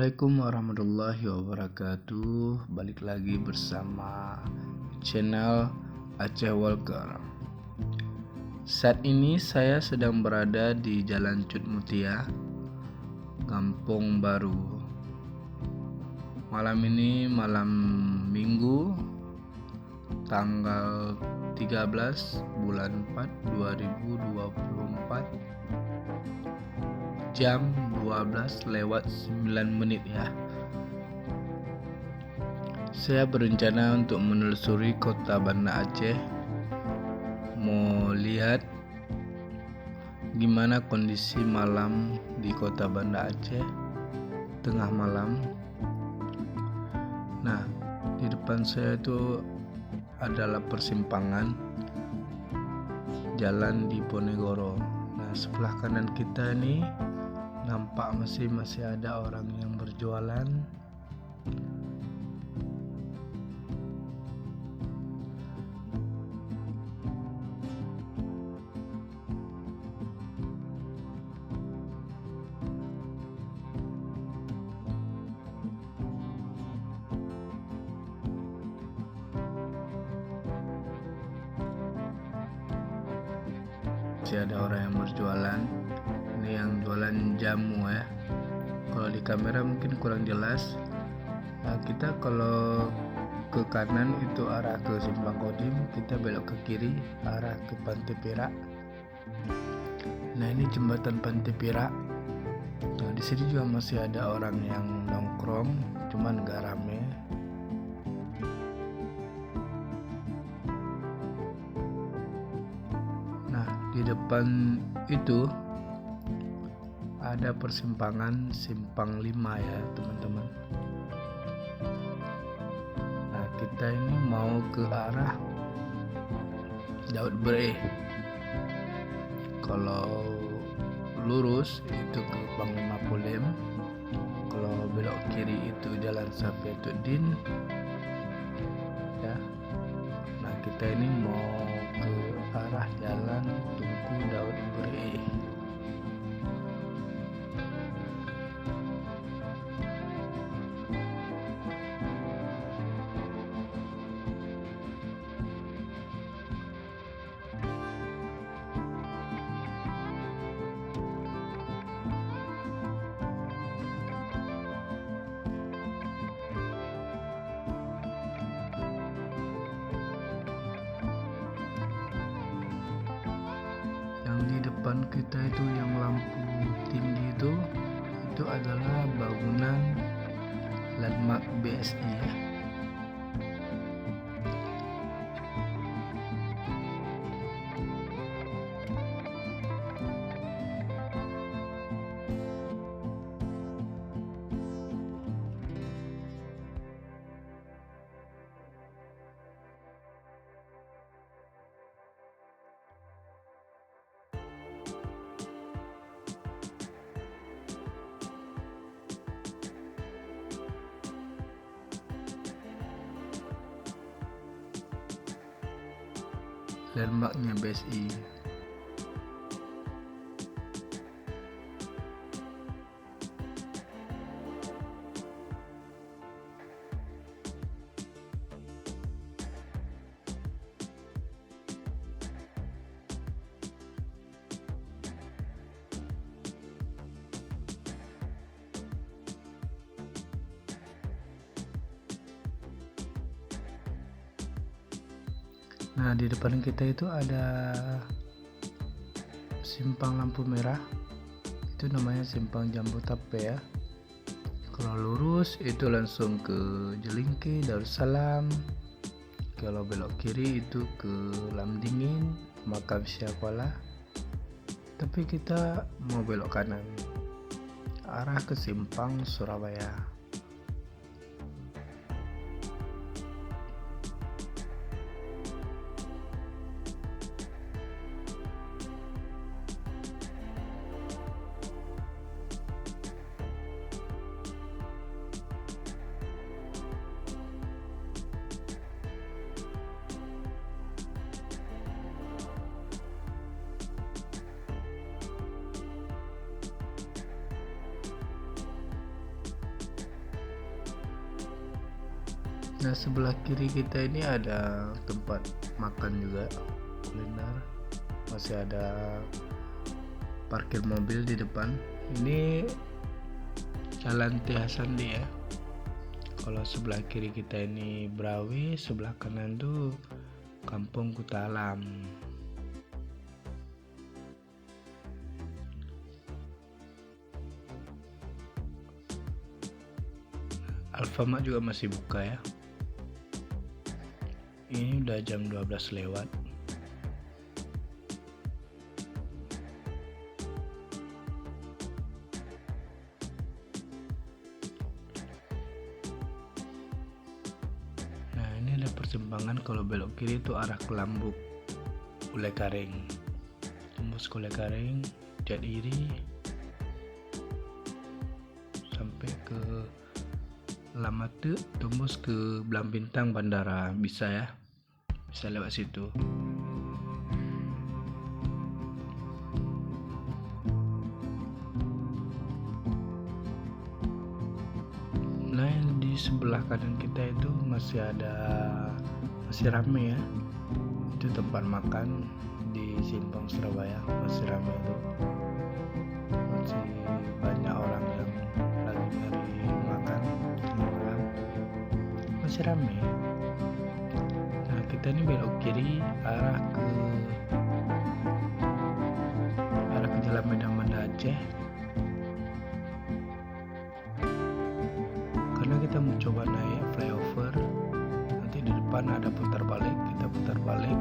Assalamualaikum warahmatullahi wabarakatuh. Balik lagi bersama channel Aceh Walker. Saat ini saya sedang berada di Jalan Cut Mutia, Kampung Baru. Malam ini malam Minggu, tanggal 13 bulan 4 2024, jam 12:09 ya. Saya berencana untuk menelusuri kota Banda Aceh, mau lihat gimana kondisi malam di kota Banda Aceh tengah malam. Nah, di depan saya itu adalah persimpangan jalan di Ponegoro. Nah, sebelah kanan kita ini nampak masih ada orang yang berjualan. Masih ada orang yang berjualan. Ini yang jualan jamu ya. Kalau di kamera mungkin kurang jelas. Nah, kita kalau ke kanan itu arah ke Simpang Kodim, kita belok ke kiri arah ke Pantai Perak. Nah, ini jembatan Pantai Perak. Nah, di sini juga masih ada orang yang nongkrong, cuman gak rame. Nah, di depan itu ada persimpangan Simpang 5 ya teman-teman. Nah, kita ini mau ke arah Daud Bre. Kalau lurus itu ke Panglima Polim, kalau belok kiri itu Jalan Safiatuddin ya. Nah, kita ini mau ke arah Jalan Tunku Daud Bre. Di depan kita itu yang lampu tinggi itu adalah bangunan landmark BSI ya. Landmarknya BSI. Nah, di depan kita itu ada simpang lampu merah. Itu namanya simpang Jambu Tape ya. Kalau lurus itu langsung ke Jelingke, Darussalam. Kalau belok kiri itu ke Lamdingin, Makam Syakuala. Tapi kita mau belok kanan, arah ke simpang Surabaya. Nah, sebelah kiri kita ini ada tempat makan juga, kuliner. Masih ada parkir mobil di depan. Ini Jalan T Hasandi ya. Kalau sebelah kiri kita ini Brawi, sebelah kanan tuh Kampung Kuta Alam. Alfamart juga masih buka ya. Ini udah jam 12 lewat. Nah, ini ada persimpangan, kalau belok kiri itu arah ke Lambuk, Ule Karing. Tembus ke Ule Karing, Jatiri, sampai ke Lamate, tembus ke Belang Bintang Bandara, bisa ya. Bisa lewat situ. Nah, di sebelah kanan kita itu masih rame ya. Itu tempat makan di Simpang Surabaya, masih rame itu. Masih banyak orang yang lagi nyari makan malam, masih rame. Nah, kita ini belok kiri arah ke Jalan Medan Banda Aceh, karena kita mau coba naik flyover. Nanti di depan ada putar balik, kita putar balik.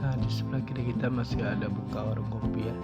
Nah, di sebelah kiri kita masih ada buka warung kopi ya.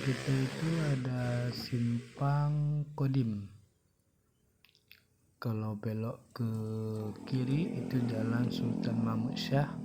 kita itu ada simpang Kodim. Kalau belok ke kiri itu jalan Sultan Mahmud Syah.